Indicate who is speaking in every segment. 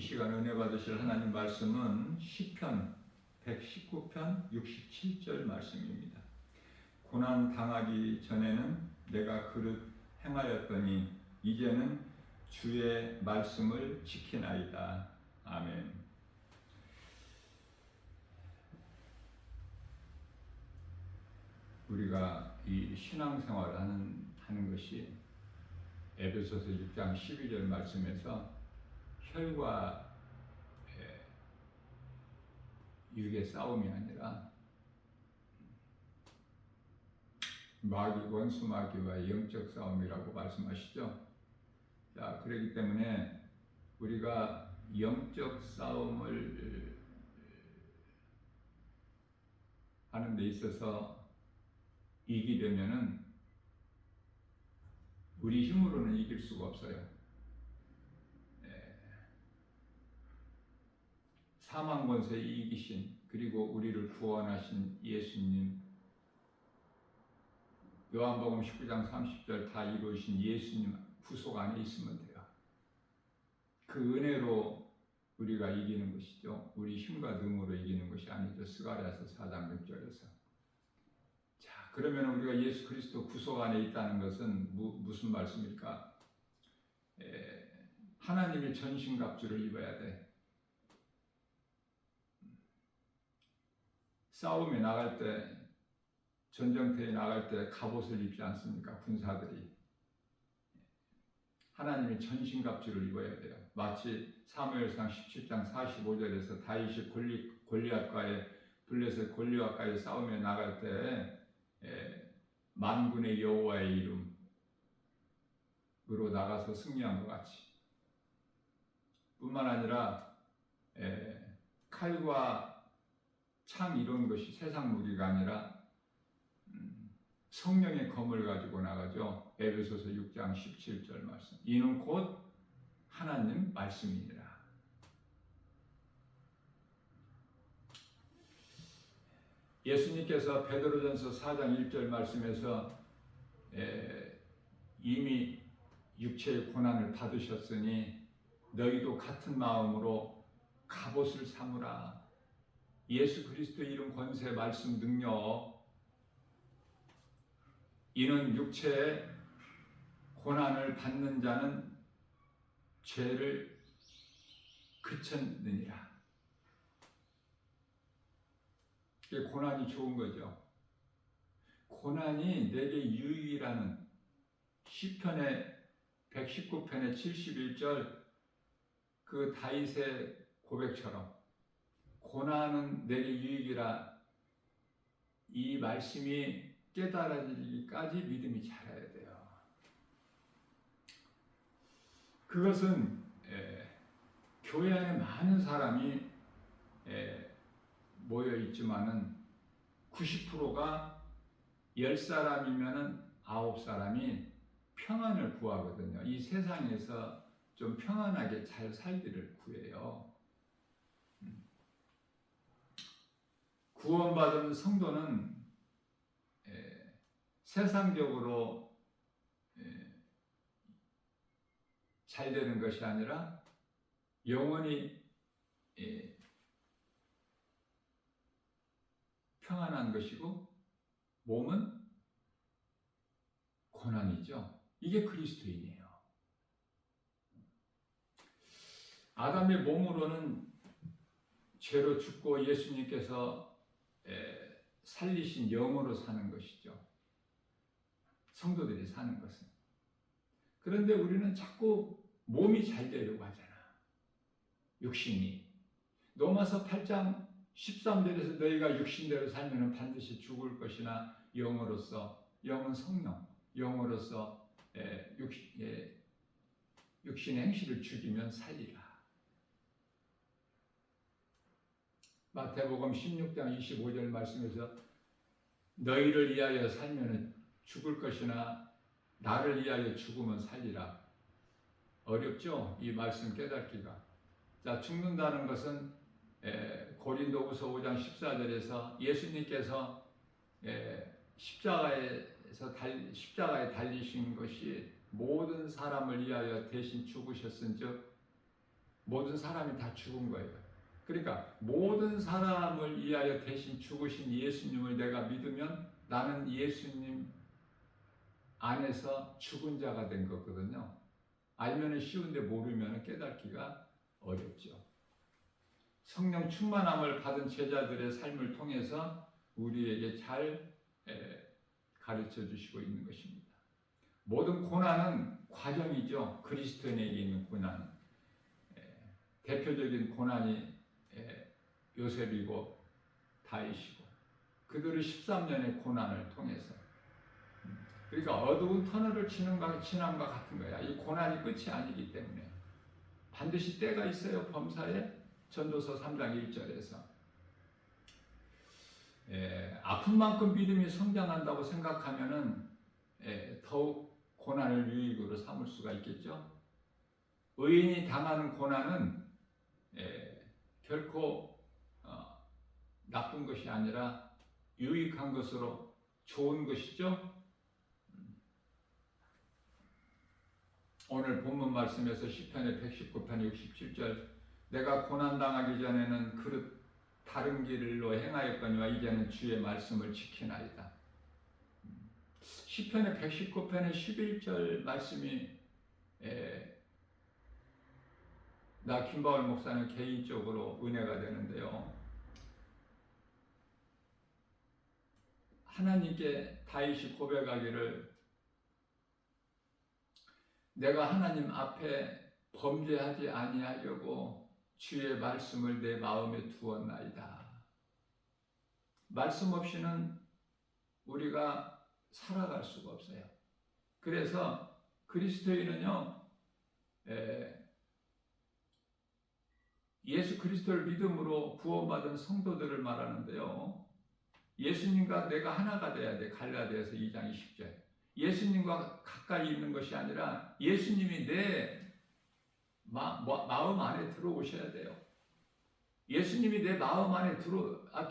Speaker 1: 시간 은혜 받으실 하나님 말씀은 시편 119편 67절 말씀입니다. 고난 당하기 전에는 내가 그릇 행하였더니 이제는 주의 말씀을 지키나이다. 아멘. 우리가 이 신앙생활을 하는 것이 에베소서 6장 12절 말씀에서 혈과 육의 싸움이 아니라 원수 마귀와 영적 싸움이라고 말씀하시죠. 자, 그렇기 때문에 우리가 영적 싸움을 하는 데 있어서 이기려면은 우리 힘으로는 이길 수가 없어요. 사망 권세에 이기신, 그리고 우리를 구원하신 예수님, 요한복음 19장 30절 다 이루신 예수님 구속 안에 있으면 돼요. 그 은혜로 우리가 이기는 것이죠. 우리 힘과 능으로 이기는 것이 아니죠. 스가랴서 4장 6절에서. 자, 그러면 우리가 예수 그리스도 구속 안에 있다는 것은 무슨 말씀일까? 하나님의 전신갑주를 입어야 돼. 싸움에 나갈 때, 전쟁터에 나갈 때 갑옷을 입지 않습니까? 군사들이. 하나님의 전신갑주를 입어야 돼요. 마치 사무엘상 17장 45절에서 다윗이 블레셋 골리앗과의 싸움에 나갈 때 만군의 여호와의 이름으로 나가서 승리한 것 같이. 뿐만 아니라 칼과 창 이런 것이 세상 무기가 아니라 성령의 검을 가지고 나가죠. 에베소서 6장 17절 말씀. 이는 곧 하나님 말씀이니라. 예수님께서 베드로전서 4장 1절 말씀에서 이미 육체의 고난을 받으셨으니 너희도 같은 마음으로 갑옷을 삼으라. 예수 그리스도 이름 권세 말씀 능력, 이는 육체의 고난을 받는 자는 죄를 그쳤느니라. 이게 고난이 좋은 거죠. 고난이 내게 유익이라는 시편의 119편의 71절 그 다윗의 고백처럼 고난은 내게 유익이라, 이 말씀이 깨달아지기까지 믿음이 자라야 돼요. 그것은 교회 안에 많은 사람이 모여 있지만은 90%가 10사람이면은 9사람이 평안을 구하거든요. 이 세상에서 좀 평안하게 잘 살기를 구해요. 구원받은 성도는 세상적으로 잘 되는 것이 아니라 영원히 평안한 것이고 몸은 고난이죠. 이게 그리스도인이에요. 아담의 몸으로는 죄로 죽고 예수님께서 살리신 영으로 사는 것이죠. 성도들이 사는 것은. 그런데 우리는 자꾸 몸이 잘 되려고 하잖아. 육신이. 로마서 8장 13절에서 너희가 육신대로 살면 반드시 죽을 것이나 영으로서, 영은 성령, 영으로서 육신의 행실을 죽이면 살리라. 마태복음 16장 25절 말씀에서 너희를 위하여 살면 죽을 것이나 나를 위하여 죽으면 살리라. 어렵죠? 이 말씀 깨닫기가. 자, 죽는다는 것은 고린도후서 5장 14절에서 예수님께서 십자가에 달리신 것이 모든 사람을 위하여 대신 죽으셨은즉 모든 사람이 다 죽은 거예요. 그러니까 모든 사람을 위하여 대신 죽으신 예수님을 내가 믿으면 나는 예수님 안에서 죽은 자가 된 거거든요. 알면 쉬운데 모르면 깨닫기가 어렵죠. 성령 충만함을 받은 제자들의 삶을 통해서 우리에게 잘 가르쳐 주시고 있는 것입니다. 모든 고난은 과정이죠. 그리스도인에게 있는 고난은. 대표적인 고난이 요셉이고 다윗이고 그들의 13년의 고난을 통해서 그러니까 어두운 터널을 지남과 같은 거야. 이 고난이 끝이 아니기 때문에 반드시 때가 있어요. 범사에 전도서 3장 1절에서 아픈 만큼 믿음이 성장한다고 생각하면은 더욱 고난을 유익으로 삼을 수가 있겠죠. 의인이 당하는 고난은 결코 나쁜 것이 아니라 유익한 것으로 좋은 것이죠. 오늘 본문 말씀에서 시편의 119편 67절 내가 고난당하기 전에는 그릇 다른 길로 행하였거니와 이제는 주의 말씀을 지키나이다. 시편의 119편의 11절 말씀이 나 김바울 목사는 개인적으로 은혜가 되는데요. 하나님께 다윗이 고백하기를 내가 하나님 앞에 범죄하지 아니하려고 주의 말씀을 내 마음에 두었나이다. 말씀 없이는 우리가 살아갈 수가 없어요. 그래서 그리스도인은요, 예수 그리스도를 믿음으로 구원받은 성도들을 말하는데요. 예수님과 내가 하나가 돼야 돼. 갈라디아서 2장 20절. 예수님과 가까이 있는 것이 아니라 예수님이 내 마음 안에 들어오셔야 돼요. 예수님이 내 마음 안에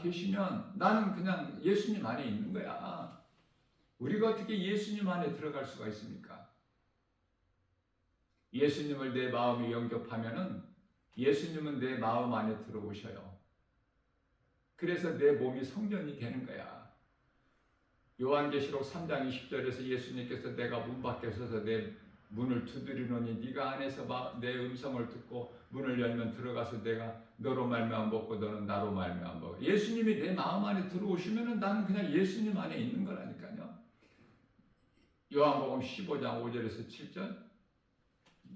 Speaker 1: 계시면 나는 그냥 예수님 안에 있는 거야. 우리가 어떻게 예수님 안에 들어갈 수가 있습니까? 예수님을 내 마음에 영접하면은 예수님은 내 마음 안에 들어오셔요. 그래서 내 몸이 성전이 되는 거야. 요한계시록 3장 20절에서 예수님께서 내가 문 밖에 서서 내 문을 두드리노니 네가 안에서 내 음성을 듣고 문을 열면 들어가서 내가 너로 말미암아 먹고 너는 나로 말미암아 먹어. 예수님이 내 마음 안에 들어오시면은 나는 그냥 예수님 안에 있는 거라니까요. 요한복음 15장 5절에서 7절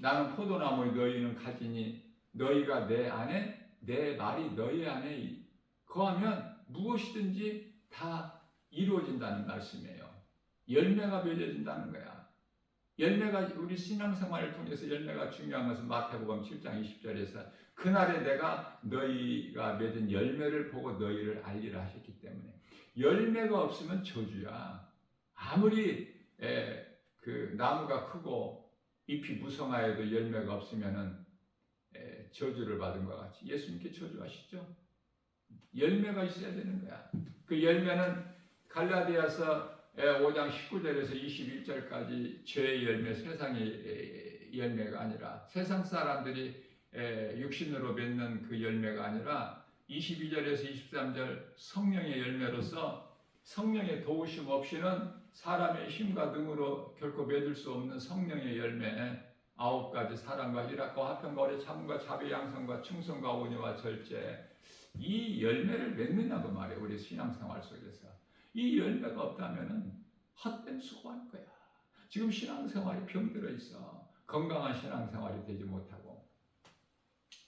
Speaker 1: 나는 포도나무의 너희는 가지니 너희가 내 안에 내 말이 너희 안에 거하면 무엇이든지 다 이루어진다는 말씀이에요. 열매가 맺어진다는 거야. 열매가 우리 신앙생활을 통해서 열매가 중요한 것은 마태복음 7장 20절에서 그날에 내가 너희가 맺은 열매를 보고 너희를 알리라 하셨기 때문에 열매가 없으면 저주야. 아무리 그 나무가 크고 잎이 무성하여도 열매가 없으면은 저주를 받은 것 같이 예수님께 저주하시죠. 열매가 있어야 되는 거야. 그 열매는 갈라디아서 5장 19절에서 21절까지 죄의 열매, 세상의 열매가 아니라 세상 사람들이 육신으로 맺는 그 열매가 아니라 22절에서 23절 성령의 열매로서 성령의 도우심 없이는 사람의 힘과 능으로 결코 맺을 수 없는 성령의 열매 9가지 사랑과 희락과 화평과 오래 참음과 자비 양성과 충성과 온유와 절제 이 열매를 맺느냐고 말이에요. 우리 신앙생활 속에서 이 열매가 없다면은 헛된 수고할 거야. 지금 신앙생활이 병들어 있어. 건강한 신앙생활이 되지 못하고.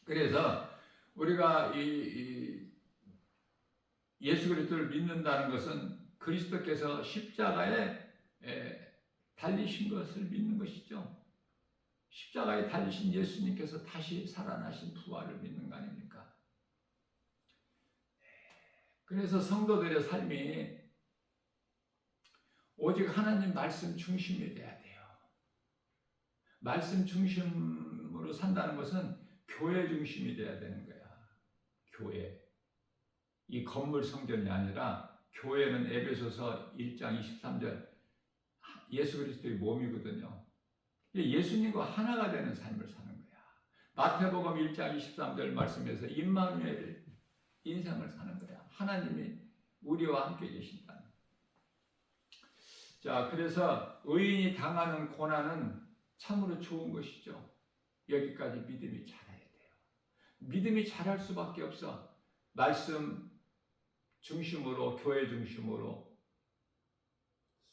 Speaker 1: 그래서 우리가 이 예수 그리스도를 믿는다는 것은 그리스도께서 십자가에 달리신 것을 믿는 것이죠. 십자가에 달리신 예수님께서 다시 살아나신 부활을 믿는 거 아닙니까? 그래서 성도들의 삶이 오직 하나님 말씀 중심이 돼야 돼요. 말씀 중심으로 산다는 것은 교회 중심이 돼야 되는 거야. 교회. 이 건물 성전이 아니라 교회는 에베소서 1장 23절 예수 그리스도의 몸이거든요. 예수님과 하나가 되는 삶을 사는 거야. 마태복음 1장 23절 말씀에서 임마누엘 인생을 사는 거야. 하나님이 우리와 함께 계신다. 자, 그래서 의인이 당하는 고난은 참으로 좋은 것이죠. 여기까지 믿음이 자라야 돼요. 믿음이 자랄 수밖에 없어. 말씀 중심으로, 교회 중심으로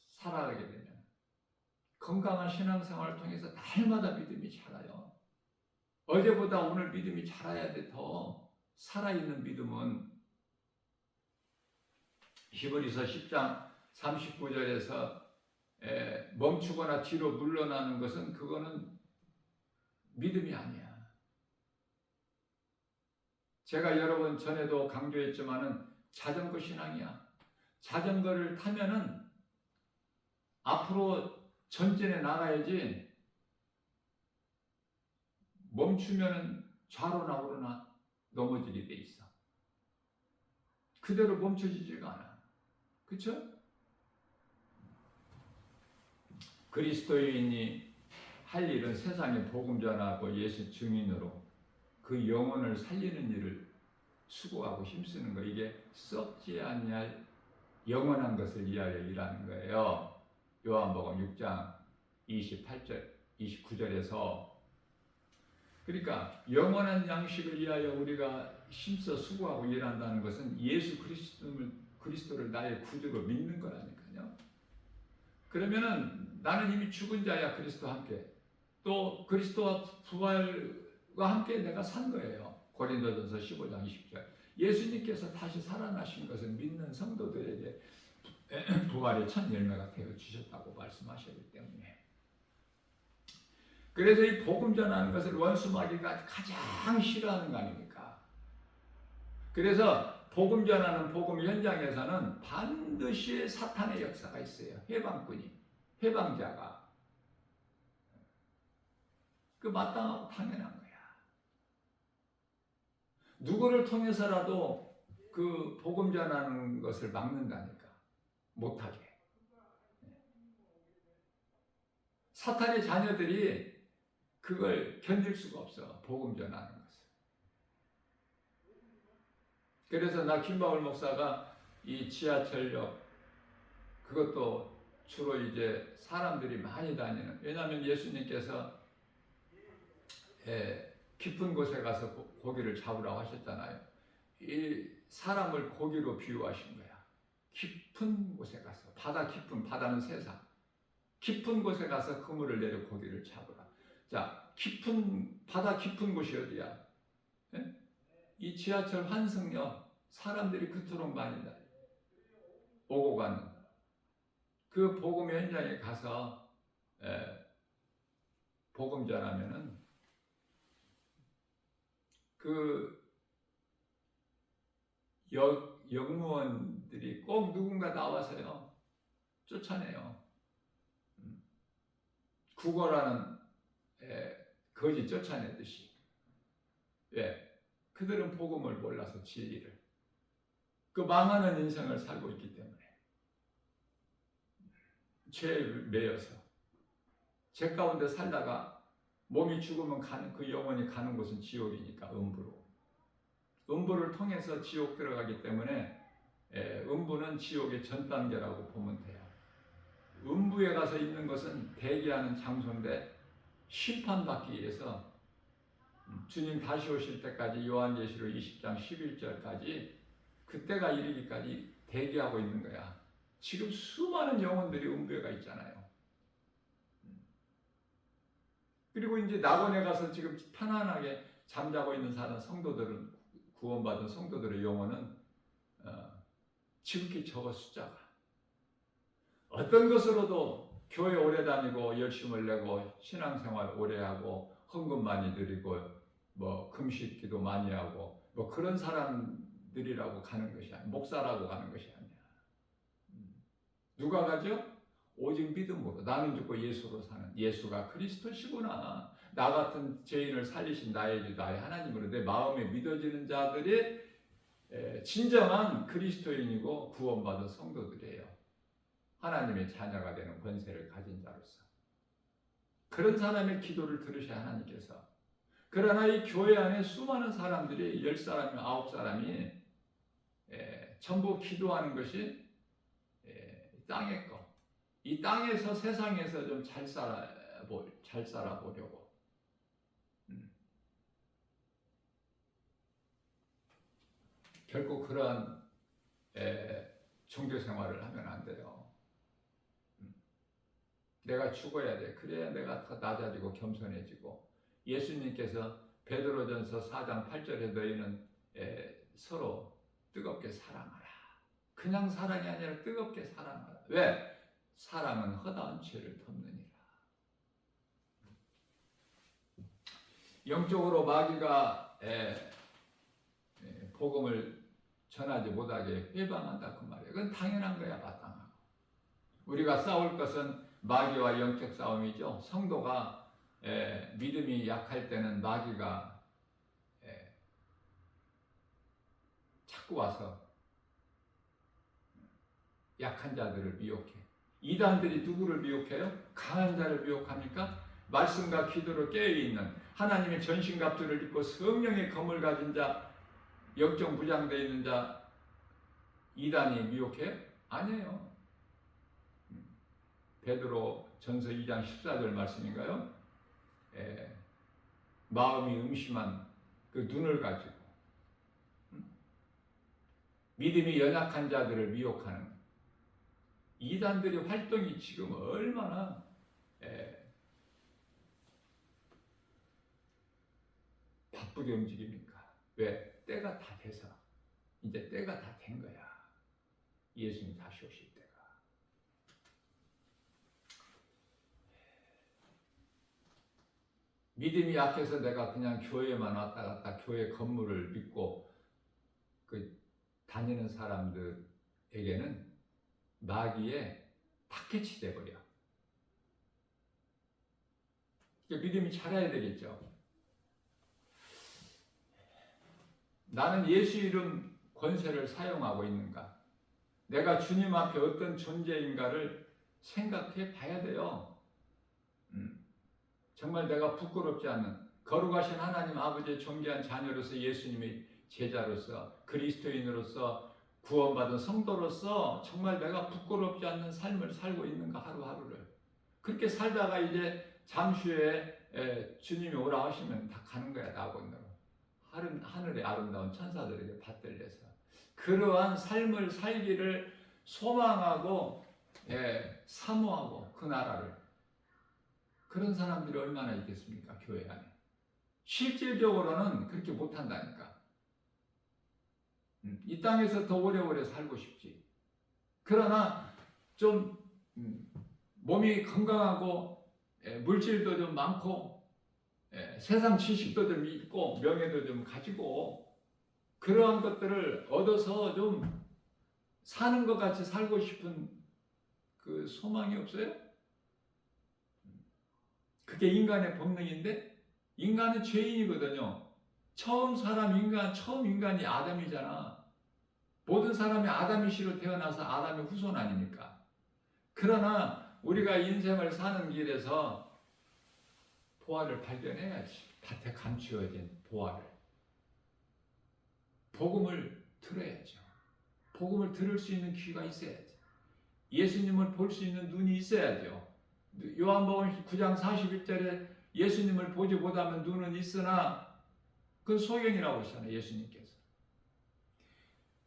Speaker 1: 살아가게 되면 건강한 신앙생활을 통해서 날마다 믿음이 자라요. 어제보다 오늘 믿음이 자라야 돼. 더 살아있는 믿음은 히브리서 10장 39절에서 멈추거나 뒤로 물러나는 것은 그거는 믿음이 아니야. 제가 여러 번 전에도 강조했지만은 자전거 신앙이야. 자전거를 타면은 앞으로 전진해 나가야지 멈추면은 좌로나 우로나 넘어지게 돼 있어. 그대로 멈춰지지가 않아. 그렇죠? 그리스도인이 할 일은 세상에 복음 전하고 예수 증인으로 그 영혼을 살리는 일을 수고하고 힘쓰는 거. 이게 썩지 아니할 영원한 것을 위하여 일하는 거예요. 요한복음 6장 28절 29절에서 그러니까 영원한 양식을 위하여 우리가 힘써 수고하고 일한다는 것은 예수 그리스도를 나의 구주로 믿는 거라니까요. 그러면은 나는 이미 죽은 자야. 그리스도와 함께 또 그리스도와 부활과 함께 내가 산 거예요. 고린도전서 15장 20절 예수님께서 다시 살아나신 것을 믿는 성도들에게 부활의 첫 열매가 되어 주셨다고 말씀하셨기 때문에 그래서 이 복음 전하는 것을 원수마귀가 가장 싫어하는 거 아닙니까? 그래서 복음 전하는 복음 현장에서는 반드시 사탄의 역사가 있어요. 해방꾼이, 해방자가. 그 마땅하고 당연한 거야. 누구를 통해서라도 그 복음 전하는 것을 막는다니까. 못하게. 사탄의 자녀들이 그걸 견딜 수가 없어. 복음 전하는 것을. 그래서 나 김바울 목사가 이 지하철역 그것도 주로 이제 사람들이 많이 다니는, 왜냐하면 예수님께서 깊은 곳에 가서 고기를 잡으라고 하셨잖아요. 이 사람을 고기로 비유하신 거야. 깊은 곳에 가서, 바다 깊은, 바다는 세상, 깊은 곳에 가서 그물을 내려 고기를 잡으라. 자, 바다 깊은 곳이 어디야? 예? 이 지하철 환승역, 사람들이 그토록 많이 오고 가는 그 복음의 현장에 가서 복음 전하면은 그 역무원들이 꼭 누군가 나와서요 쫓아내요. 국어라는 거지 쫓아내듯이. 그들은 복음을 몰라서 진리를 그 망하는 인생을 살고 있기 때문에 죄에 매여서 죄 가운데 살다가 몸이 죽으면 그 영혼이 가는 곳은 지옥이니까 음부를 통해서 지옥 들어가기 때문에 음부는 지옥의 전 단계라고 보면 돼요. 음부에 가서 있는 것은 대기하는 장소인데 심판받기 위해서 주님 다시 오실 때까지 요한계시록 20장 11절까지 그때가 이르기까지 대기하고 있는 거야. 지금 수많은 영혼들이 음부에 가 있잖아요. 그리고 이제 낙원에 가서 지금 편안하게 잠자고 있는 성도들은, 구원받은 성도들의 영혼은 지극히 적어 숫자가. 어떤 것으로도 교회 오래 다니고 열심을 내고 신앙생활 오래 하고 헌금 많이 드리고 뭐 금식 기도 많이 하고 뭐 그런 사람들이라고 가는 것이 아니야. 목사라고 가는 것이 아니야. 누가 가죠? 오직 믿음으로 나는 죽고 예수로 사는, 예수가 그리스도시구나, 나 같은 죄인을 살리신 나의 주 나의 하나님으로 내 마음에 믿어지는 자들이 진정한 그리스도인이고 구원받은 성도들이에요. 하나님의 자녀가 되는 권세를 가진 자로서. 그런 사람의 기도를 들으셔야 하나님께서. 그러나 이 교회 안에 수많은 사람들이 10사람이면 9사람이 전부 기도하는 것이 땅의 것. 이 땅에서 세상에서 좀 잘 살아보려고. 결코 그러한 종교 생활을 하면 안 돼요. 내가 죽어야 돼. 그래야 내가 더 낮아지고 겸손해지고. 예수님께서 베드로전서 4장 8절에 너희는 서로 뜨겁게 사랑하라. 그냥 사랑이 아니라 뜨겁게 사랑하라. 왜? 사랑은 허다한 죄를 덮느니라. 영적으로 마귀가 복음을 전하지 못하게 회방한다 그 말이에요. 그건 당연한 거야, 마땅하고. 우리가 싸울 것은 마귀와 영적 싸움이죠. 성도가 믿음이 약할 때는 마귀가 자꾸 와서 약한 자들을 미혹해. 이단들이 누구를 미혹해요? 강한 자를 미혹합니까? 말씀과 기도로 깨어있는 하나님의 전신갑주를 입고 성령의 검을 가진 자, 영적 무장되어 있는 자, 이단이 미혹해요? 아니에요. 베드로 전서 2장 14절 말씀인가요? 마음이 음심한 그 눈을 가지고 믿음이 연약한 자들을 미혹하는 이단들의 활동이 지금 얼마나 바쁘게 움직입니까? 왜? 때가 다 돼서 이제 때가 다 된 거야. 예수님 다시 오실 때가. 믿음이 약해서 내가 그냥 교회만 왔다 갔다 교회 건물을 믿고 다니는 사람들에게는 마귀의 타켓이 돼버려. 믿음이 자라야 되겠죠. 나는 예수 이름 권세를 사용하고 있는가? 내가 주님 앞에 어떤 존재인가를 생각해 봐야 돼요. 정말 내가 부끄럽지 않는 거룩하신 하나님 아버지의 존귀한 자녀로서 예수님의 제자로서 그리스도인으로서 구원받은 성도로서 정말 내가 부끄럽지 않는 삶을 살고 있는가 하루하루를. 그렇게 살다가 이제 잠시 후에 주님이 오라 하시면 다 가는 거야, 낙원으로. 하늘의 아름다운 천사들에게 받들려서. 그러한 삶을 살기를 소망하고 사모하고 그 나라를. 그런 사람들이 얼마나 있겠습니까? 교회 안에. 실질적으로는 그렇게 못한다니까. 이 땅에서 더 오래오래 살고 싶지. 그러나 좀 몸이 건강하고 물질도 좀 많고 세상 지식도 좀 있고 명예도 좀 가지고 그러한 것들을 얻어서 좀 사는 것 같이 살고 싶은 그 소망이 없어요? 그게 인간의 본능인데 인간은 죄인이거든요. 처음 인간이 아담이잖아. 모든 사람이 아담이시로 태어나서 아담의 후손 아닙니까? 그러나 우리가 인생을 사는 길에서 보화를 발견해야지. 밭에 감추어진 보화를. 복음을 들어야죠. 복음을 들을 수 있는 귀가 있어야지. 예수님을 볼 수 있는 눈이 있어야죠. 요한복음 9장 41절에 예수님을 보지 못하면 눈은 있으나 그건 소경이라고 하시잖아요. 예수님께서.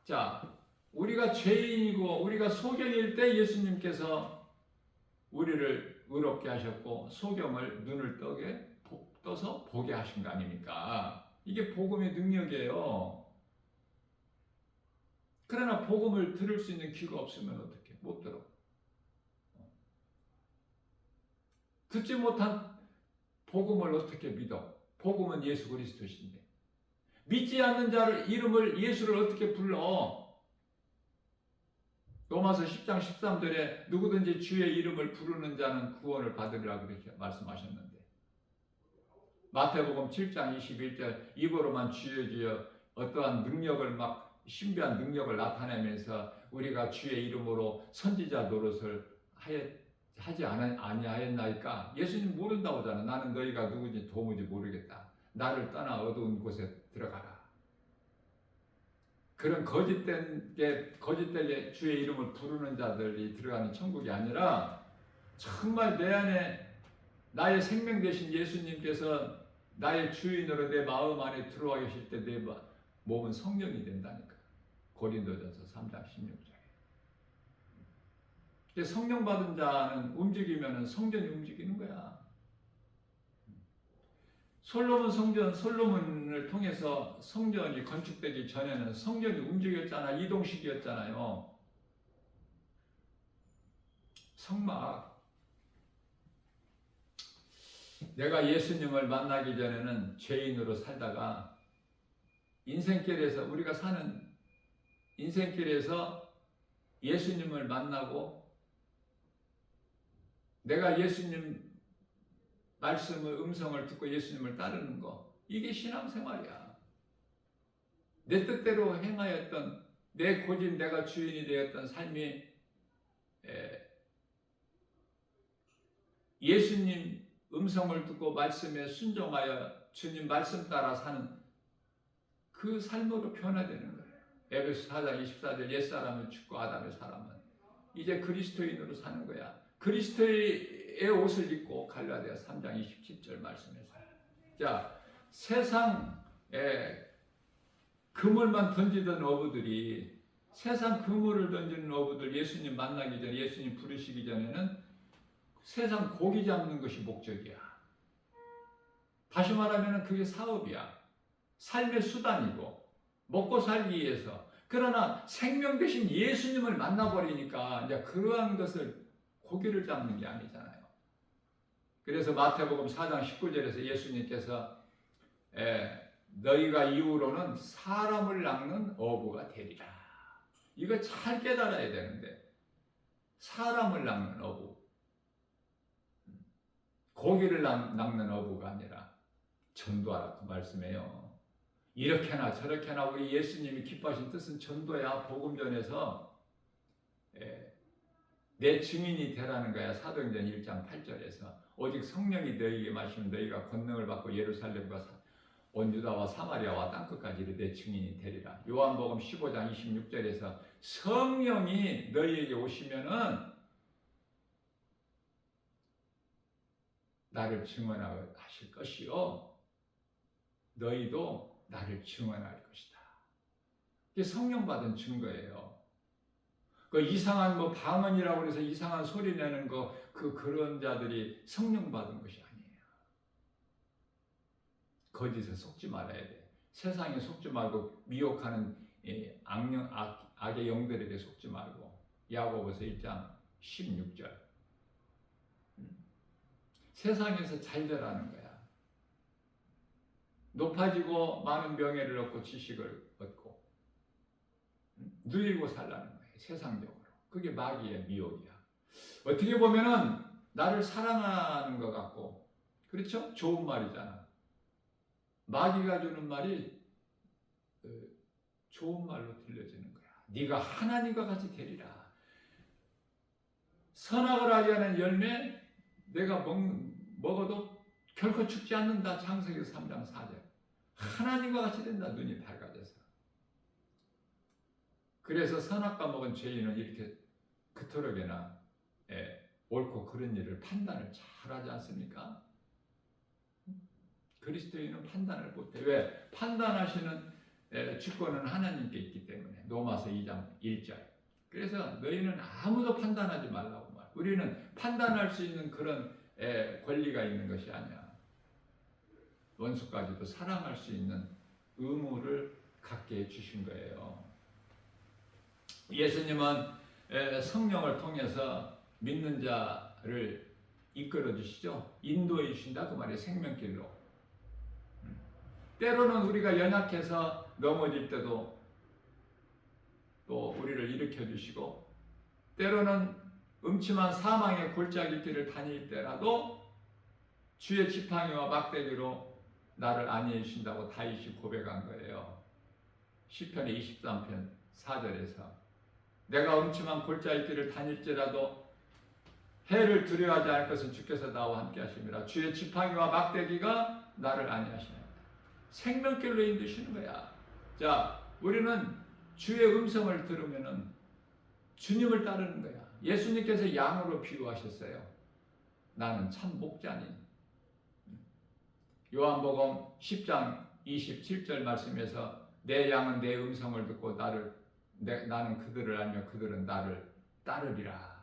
Speaker 1: 자, 우리가 죄인이고 우리가 소경일 때 예수님께서 우리를 의롭게 하셨고 소경을 눈을 떠서 보게 하신 거 아닙니까? 이게 복음의 능력이에요. 그러나 복음을 들을 수 있는 귀가 없으면 어떻게? 못 들어. 듣지 못한 복음을 어떻게 믿어? 복음은 예수 그리스도신데. 믿지 않는 자를 이름을 예수를 어떻게 불러? 로마서 10장 13절에 누구든지 주의 이름을 부르는 자는 구원을 받으리라 그렇게 말씀하셨는데 마태복음 7장 21절 입으로만 주여 주여 어떠한 능력을 막 신비한 능력을 나타내면서 우리가 주의 이름으로 선지자 노릇을 하지 아니하였나이까? 예수님 모른다고 하잖아. 나는 너희가 누구인지 도무지 모르겠다. 나를 떠나 어두운 곳에 들어가라. 그런 거짓되게 주의 이름을 부르는 자들이 들어가는 천국이 아니라 정말 내 안에 나의 생명 되신 예수님께서 나의 주인으로 내 마음 안에 들어와 계실 때 내 몸은 성령이 된다니까. 고린도전서 3장 16절에. 성령 받은 자는 움직이면 성전이 움직이는 거야. 솔로몬을 통해서 성전이 건축되기 전에는 성전이 움직였잖아. 이동식이었잖아요. 성막. 내가 예수님을 만나기 전에는 죄인으로 살다가 인생길에서 우리가 사는 인생길에서 예수님을 만나고 내가 예수님 말씀을 음성을 듣고 예수님을 따르는 거, 이게 신앙생활이야. 내 뜻대로 행하였던 내 고집 내가 주인이 되었던 삶이 예수님 음성을 듣고 말씀에 순종하여 주님 말씀 따라 사는 그 삶으로 변화되는 거예요. 에베소 4장 24절 옛사람을 죽고 아담의 사람은 이제 그리스도인으로 사는 거야. 그리스도의 옷을 입고 갈라디아 3장 27절 말씀에서. 자, 세상에 그물만 던지던 어부들이 세상 그물을 던지는 어부들 예수님 만나기 전에 예수님 부르시기 전에는 세상 고기 잡는 것이 목적이야. 다시 말하면 그게 사업이야. 삶의 수단이고 먹고 살기 위해서. 그러나 생명 되신 예수님을 만나버리니까 이제 그러한 것을 고기를 잡는 게 아니잖아요. 그래서 마태복음 4장 19절에서 예수님께서 너희가 이후로는 사람을 낚는 어부가 되리라. 이거 잘 깨달아야 되는데 사람을 낚는 어부, 고기를 낚는 어부가 아니라 전도하라 그 말씀이에요. 이렇게나 저렇게나 우리 예수님이 기뻐하신 뜻은 전도야. 복음 전해서 내 증인이 되라는 거야. 사도행전 1장 8절에서 오직 성령이 너희에게 마시면 너희가 권능을 받고 예루살렘과 온 유다와 사마리아와 땅끝까지 내 증인이 되리라. 요한복음 15장 26절에서 성령이 너희에게 오시면은 나를 증언하실 것이요 너희도 나를 증언할 것이다. 이게 성령 받은 증거예요. 그 이상한 방언이라고 해서 이상한 소리 내는 그런 자들이 성령 받은 것이 아니에요. 거짓에 속지 말아야 돼. 세상에 속지 말고 미혹하는 악의 영들에게 속지 말고. 야고보서 1장 16절. 세상에서 잘 되라는 거야. 높아지고 많은 명예를 얻고 지식을 얻고 누리고 살라는 거예요. 세상적으로. 그게 마귀의 미혹이야. 어떻게 보면은 나를 사랑하는 것 같고, 그렇죠? 좋은 말이잖아. 마귀가 주는 말이 좋은 말로 들려지는 거야. 네가 하나님과 같이 되리라. 선악을 하지 않은 열매 내가 먹어도 결코 죽지 않는다. 창세기 3장 4절. 하나님과 같이 된다. 눈이 밝아져서. 그래서 선악과 먹은 죄인은 이렇게 그토록이나 옳고 그른 일을 판단을 잘하지 않습니까? 그리스도인은 판단을 못해. 왜? 판단하시는 주권은 하나님께 있기 때문에. 로마서 2장 1절. 그래서 너희는 아무도 판단하지 말라고 말. 우리는 판단할 수 있는 그런 권리가 있는 것이 아니야. 원수까지도 사랑할 수 있는 의무를 갖게 해주신 거예요. 예수님은 성령을 통해서 믿는 자를 이끌어 주시죠. 인도해 주신다 그 말이에요. 생명길로. 때로는 우리가 연약해서 넘어질 때도 또 우리를 일으켜 주시고, 때로는 음침한 사망의 골짜기 길을 다닐 때라도 주의 지팡이와 막대기로 나를 안위해 주신다고 다윗이 고백한 거예요. 시편의 23편 4절에서 내가 음침한 골짜기 길을 다닐지라도 해를 두려워하지 않을 것은 주께서 나와 함께 하심이라. 주의 지팡이와 막대기가 나를 안위하시나이다. 생명길로 인도시는 거야. 자, 우리는 주의 음성을 들으면은 주님을 따르는 거야. 예수님께서 양으로 비유하셨어요. 나는 참 목자니. 요한복음 10장 27절 말씀에서 내 양은 내 음성을 듣고 나는 그들을 알며 그들은 나를 따르리라.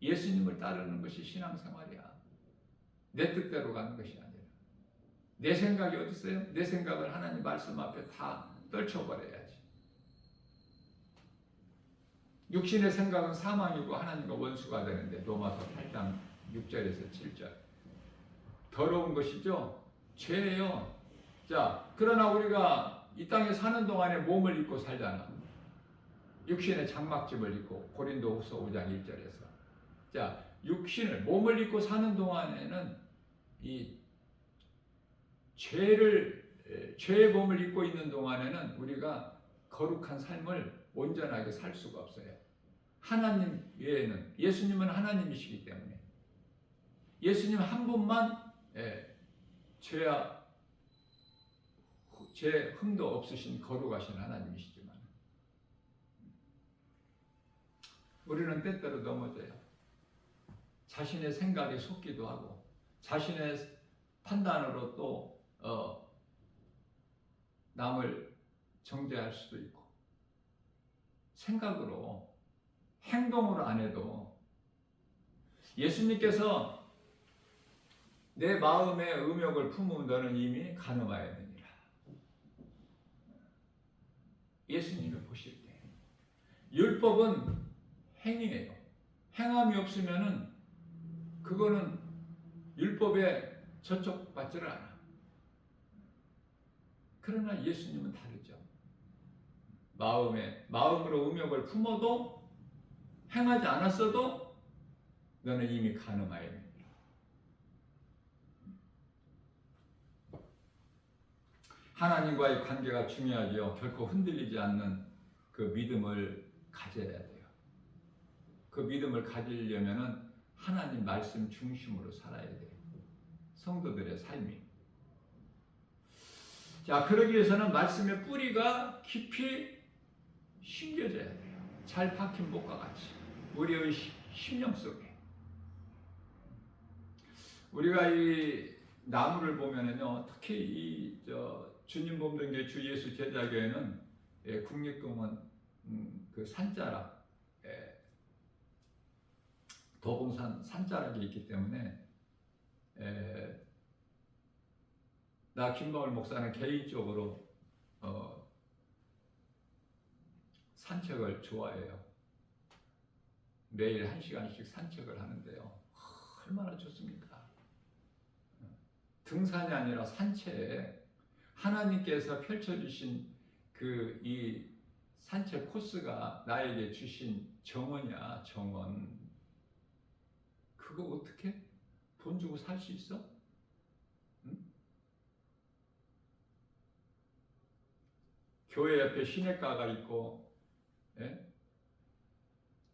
Speaker 1: 예수님을 따르는 것이 신앙생활이야. 내 뜻대로 가는 것이 아니라. 내 생각이 어디 있어요? 내 생각을 하나님 말씀 앞에 다 떨쳐버려야지. 육신의 생각은 사망이고 하나님과 원수가 되는데 로마서 8장 6절에서 7절. 더러운 것이죠. 죄예요. 자, 그러나 우리가 이 땅에 사는 동안에 몸을 입고 살잖아. 육신의 장막집을 입고 고린도후서 5장 1절에서. 자, 몸을 입고 사는 동안에는 이 죄의 몸을 입고 있는 동안에는 우리가 거룩한 삶을 온전하게 살 수가 없어요. 하나님 외에는, 예수님은 하나님이시기 때문에 예수님 한 분만 죄 흠도 없으신 거룩하신 하나님이시지만 우리는 때때로 넘어져요. 자신의 생각에 속기도 하고 자신의 판단으로 또 남을 정죄할 수도 있고 생각으로 행동으로 안 해도 예수님께서 내 마음의 음욕을 품으면 너는 이미 간음하여야 되니라. 예수님을 보실 때 율법은 행위예요. 행함이 없으면은 그거는 율법에 저촉받지를 않아. 그러나 예수님은 다르죠. 마음으로 음욕을 품어도 행하지 않았어도 너는 이미 간음하여야 됩니다. 하나님과의 관계가 중요하죠. 결코 흔들리지 않는 그 믿음을 가져야 돼요. 그 믿음을 가지려면은 하나님 말씀 중심으로 살아야 돼요. 성도들의 삶이. 자, 그러기 위해서는 말씀의 뿌리가 깊이 심겨져야 돼요. 잘 박힌 목과 같이 우리의 심령 속에. 우리가 이 나무를 보면은요, 특히 주님 몸된 주 예수 제자교회는 국립공원 그 산자락, 도봉산 산자락이 있기 때문에 나 김마을 목사는 개인적으로 산책을 좋아해요. 매일 1시간씩 산책을 하는데요. 얼마나 좋습니까? 등산이 아니라 산책. 하나님께서 펼쳐주신 이 산책 코스가 나에게 주신 정원이야, 정원. 그거 어떻게 돈 주고 살 수 있어? 응? 교회 옆에 시냇가가 있고,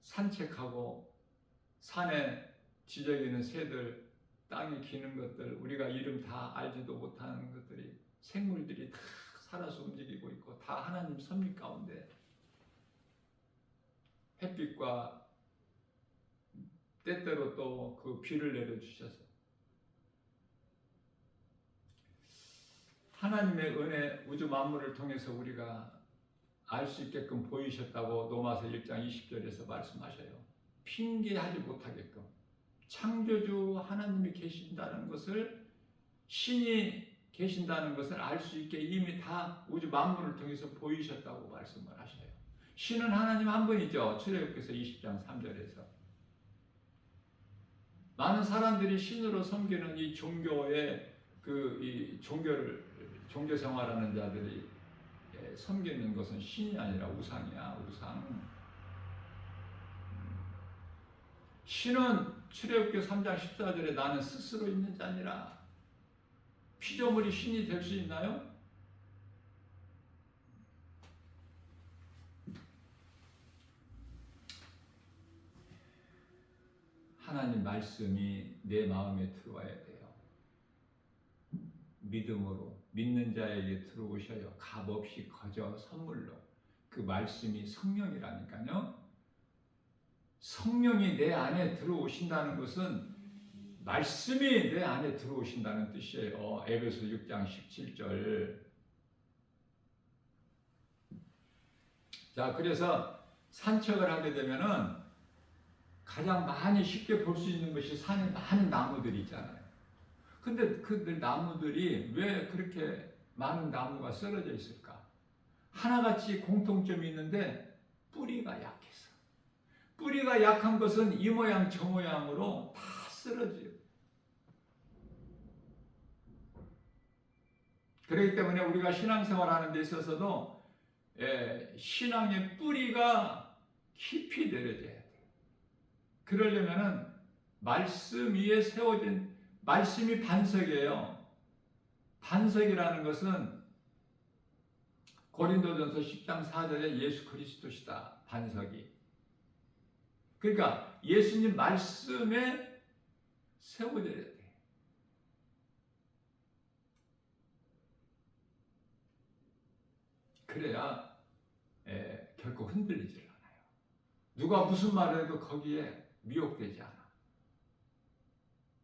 Speaker 1: 산책하고 산에 지저귀는 새들, 땅에 기는 것들, 우리가 이름 다 알지도 못하는 것들이, 생물들이 다 살아서 움직이고 있고 다 하나님 섭리 가운데 햇빛과 때때로 또 그 비를 내려주셔서 하나님의 은혜, 우주 만물을 통해서 우리가 알 수 있게끔 보이셨다고 로마서 1장 20절에서 말씀하셔요. 핑계하지 못하게끔 창조주 하나님이 계신다는 것을, 신이 계신다는 것을 알 수 있게 이미 다 우주 만물을 통해서 보이셨다고 말씀을 하셔요. 신은 하나님 한 분이죠. 출애굽기서 20장 3절에서 많은 사람들이 신으로 섬기는 이 종교의 이 종교 생활하는 자들이 섬기는 것은 신이 아니라 우상이야, 우상. 신은 출애굽기 3장 14절에 나는 스스로 있는 자니라. 피조물이 신이 될 수 있나요? 하나님 말씀이 내 마음에 들어와야 돼요. 믿음으로 믿는 자에게 들어오셔요. 값없이 거저 선물로. 그 말씀이 성령이라니까요. 성령이 내 안에 들어오신다는 것은 말씀이 내 안에 들어오신다는 뜻이에요. 에베소 6장 17절. 자, 그래서 산책을 하게 되면은 가장 많이 쉽게 볼 수 있는 것이 산에 많은 나무들이 있잖아요. 근데 그 나무들이 왜 그렇게 많은 나무가 쓰러져 있을까? 하나같이 공통점이 있는데 뿌리가 약해서. 뿌리가 약한 것은 이 모양 저 모양으로 다 쓰러져요. 그렇기 때문에 우리가 신앙생활하는 데 있어서도 신앙의 뿌리가 깊이 내려져야 돼요. 그러려면은 말씀 위에 세워진 말씀이 반석이에요. 반석이라는 것은 고린도전서 10장 4절에 예수 그리스도시다. 반석이. 그러니까 예수님 말씀에 세워져야 돼. 그래야 결코 흔들리질 않아요. 누가 무슨 말을 해도 거기에 미혹되지 않아.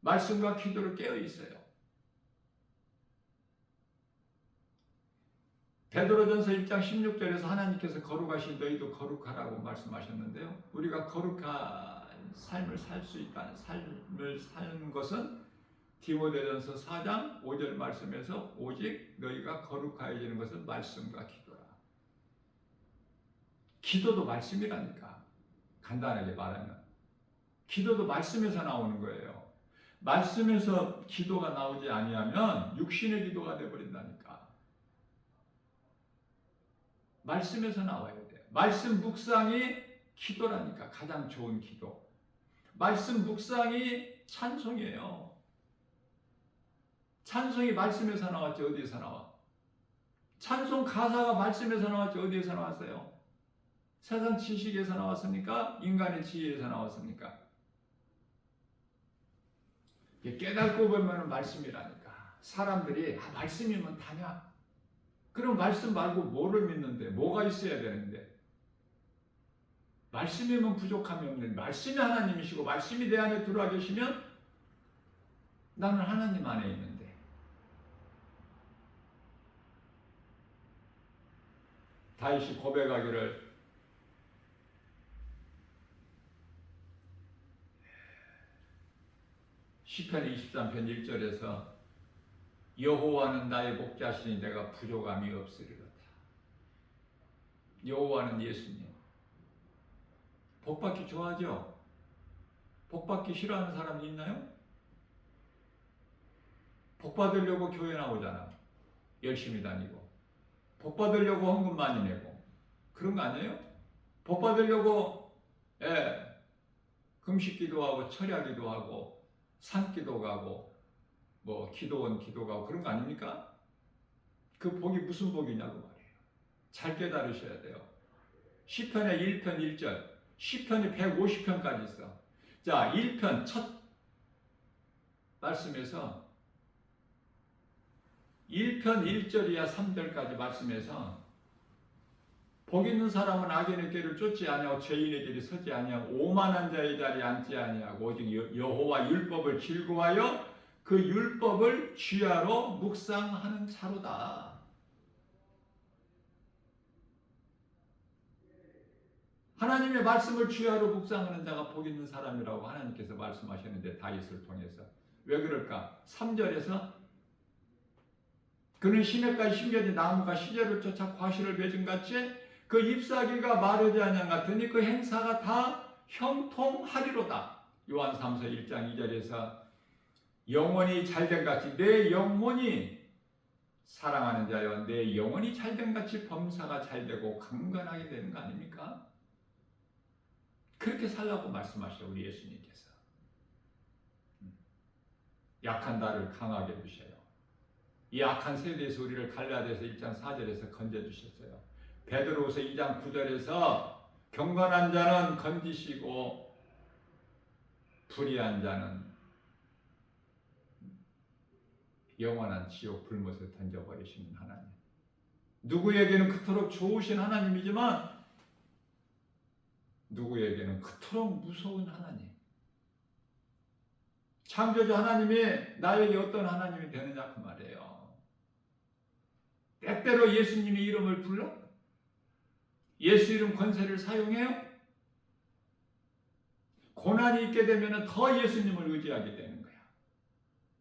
Speaker 1: 말씀과 기도로 깨어 있어요. 베드로전서 1장 16절에서 하나님께서 거룩하신 너희도 거룩하라고 말씀하셨는데요. 우리가 거룩한 삶을 살 수 있다는 삶을 사는 것은 디모데전서 4장 5절 말씀에서 오직 너희가 거룩하여지는 것은 말씀과 기도라. 기도도 말씀이라니까. 간단하게 말하면 기도도 말씀에서 나오는 거예요. 말씀에서 기도가 나오지 아니하면 육신의 기도가 되어버린다니까. 말씀에서 나와야 돼요. 말씀 묵상이 기도라니까. 가장 좋은 기도. 말씀 묵상이 찬송이에요. 찬송이 말씀에서 나왔지 어디에서 나와? 찬송 가사가 말씀에서 나왔지 어디에서 나왔어요? 세상 지식에서 나왔습니까? 인간의 지혜에서 나왔습니까? 깨닫고 보면 말씀이라니까. 사람들이 말씀이면 다냐? 그럼 말씀 말고 뭐를 믿는데? 뭐가 있어야 되는데? 말씀이면 부족함이 없는데 말씀이 하나님이시고 말씀이 내 안에 들어와 계시면 나는 하나님 안에 있는데. 다윗이 고백하기를 시편 23편 1절에서 여호와는 나의 목자시니 내가 부족함이 없으리로다. 여호와는 예수님. 복받기 좋아하죠? 복받기 싫어하는 사람이 있나요? 복받으려고 교회 나오잖아. 열심히 다니고. 복받으려고 헌금 많이 내고. 그런 거 아니에요? 복받으려고 금식 기도하고 철야 기도하고 산기도 가고 뭐 기도원 기도 가고 그런 거 아닙니까? 그 복이 무슨 복이냐고 말이에요. 잘 깨달으셔야 돼요. 시편의 1편 1절, 시편이 150편까지 있어. 자, 1편 첫 말씀에서 1편 1절이야 3절까지 말씀에서 복 있는 사람은 악인의 길을 쫓지 아니하고 죄인의 길이 서지 아니하고 오만한 자의 자리에 앉지 아니하고 오직 여호와 율법을 즐거워하여 그 율법을 주야로 묵상하는 자로다. 하나님의 말씀을 주야로 묵상하는 자가 복 있는 사람이라고 하나님께서 말씀하셨는데 다윗을 통해서 왜 그럴까? 3절에서 그는 시냇가의 심겨진 나무가 시절을 쫓아 과실을 맺은 같이 그 잎사귀가 마르지 아니한 같으니 그 행사가 다 형통하리로다. 요한 3서 1장 2절에서 영혼이 잘된 같이 내 영혼이 사랑하는 자여 내 영혼이 잘된 같이 범사가 잘되고 강건하게 되는 거 아닙니까? 그렇게 살라고 말씀하셔 우리 예수님께서. 약한 나를 강하게 해주셔요. 이 악한 세대에서 우리를 갈라디아서 1장 4절에서 건져주셨어요. 베드로후서 2장 9절에서 경건한 자는 건지시고 불의한 자는 영원한 지옥 불못에 던져버리시는 하나님. 누구에게는 그토록 좋으신 하나님이지만 누구에게는 그토록 무서운 하나님. 창조주 하나님이 나에게 어떤 하나님이 되느냐 그 말이에요. 때때로 예수님의 이름을 불러? 예수 이름 권세를 사용해요? 고난이 있게 되면 더 예수님을 의지하게 되는 거야.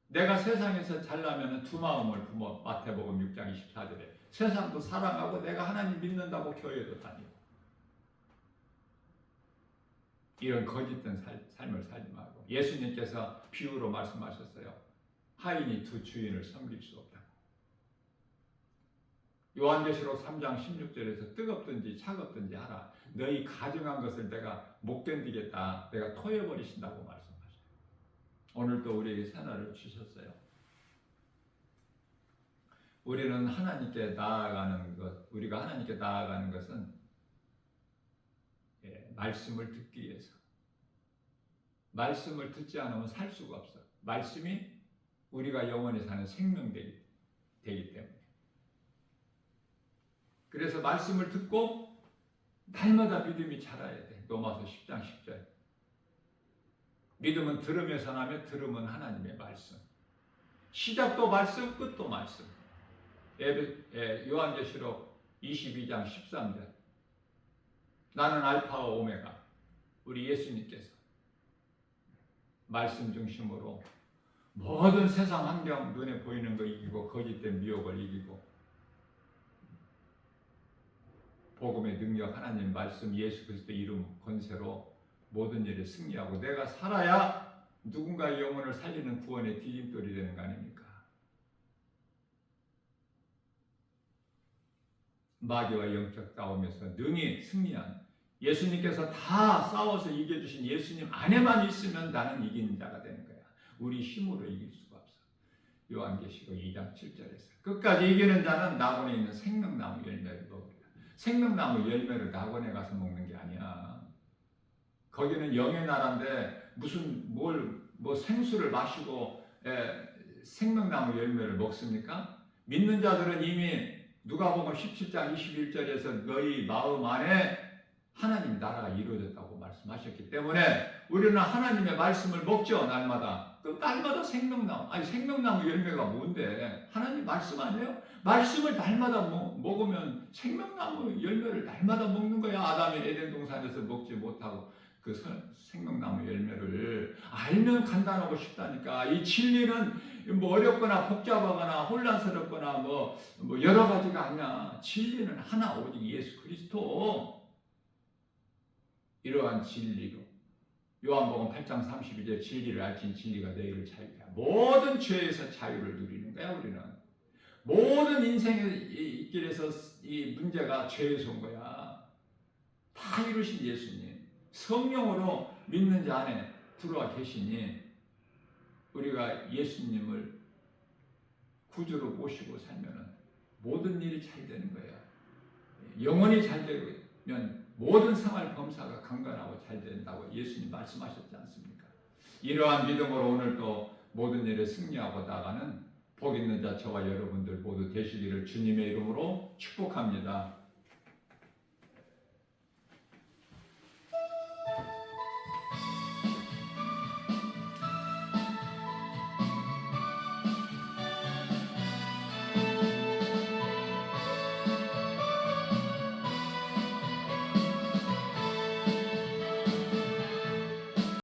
Speaker 1: 내가 세상에서 잘나면 두 마음을 품어. 마태복음 6장 24절에 세상도 사랑하고 내가 하나님 믿는다고 교회도 다니고. 이런 거짓된 삶을 살지 말고 예수님께서 비유로 말씀하셨어요. 하인이 두 주인을 섬길 수 없다고. 요한계시록 3장 16절에서 뜨겁든지 차갑든지 하라. 너희 가증한 것을 내가 못 견디겠다. 내가 토해버리신다고 말씀하셔요. 오늘도 우리에게 새날을 주셨어요. 우리는 하나님께 나아가는 것, 우리가 하나님께 나아가는 것은 말씀을 듣기 위해서. 말씀을 듣지 않으면 살 수가 없어. 말씀이 우리가 영원히 사는 생명되기 때문에. 그래서 말씀을 듣고 날마다 믿음이 자라야 돼. 로마서 10장 10절. 믿음은 들으면서 나며 들음은 하나님의 말씀. 시작도 말씀, 끝도 말씀. 요한계시록 22장 13절. 나는 알파와 오메가. 우리 예수님께서 말씀 중심으로 모든 세상 환경 눈에 보이는 거 이기고 거짓된 미혹을 이기고 복음의 능력 하나님 말씀 예수 그리스도 이름 권세로 모든 일을 승리하고 내가 살아야 누군가의 영혼을 살리는 구원의 디딤돌이 되는 거 아닙니까? 마귀와 영적 싸움에서 능히 승리한 예수님께서 다 싸워서 이겨주신 예수님 안에만 있으면 나는 이기는 자가 되는 거야. 우리 힘으로 이길 수가 없어. 요한계시록 2장 7절에서 끝까지 이기는 자는 낙원에 있는 생명나무 열매를 먹으리라. 생명나무 열매를 낙원에 가서 먹는 게 아니야. 거기는 영의 나라인데 무슨 뭐 생수를 마시고 생명나무 열매를 먹습니까? 믿는 자들은 이미 누가복음 17장 21절에서 너희 마음 안에 하나님 나라가 이루어졌다고 말씀하셨기 때문에 우리는 하나님의 말씀을 먹죠. 날마다. 그 날마다 생명나무. 아니 생명나무 열매가 뭔데? 하나님 말씀 아니에요? 말씀을 날마다 먹으면 생명나무 열매를 날마다 먹는 거야. 아담이 에덴 동산에서 먹지 못하고 그 생명나무 열매를 알면 간단하고 쉽다니까. 이 진리는 뭐 어렵거나 복잡하거나 혼란스럽거나 뭐 여러 가지가 아니야. 진리는 하나 오직 예수 그리스도. 이러한 진리로 요한복음 8장 32절 진리를 알진 진리가 너희를 자유케 하라. 모든 죄에서 자유를 누리는 거야. 우리는 모든 인생의 길에서 이 문제가 죄에서 온 거야. 다 이루신 예수님 성령으로 믿는 자 안에 들어와 계시니 우리가 예수님을 구주로 모시고 살면은 모든 일이 잘 되는 거예요. 영원히 잘 되면 모든 생활 범사가 강건하고 잘 된다고 예수님 말씀하셨지 않습니까? 이러한 믿음으로 오늘도 모든 일에 승리하고 나가는 복 있는 자 저와 여러분들 모두 되시기를 주님의 이름으로 축복합니다.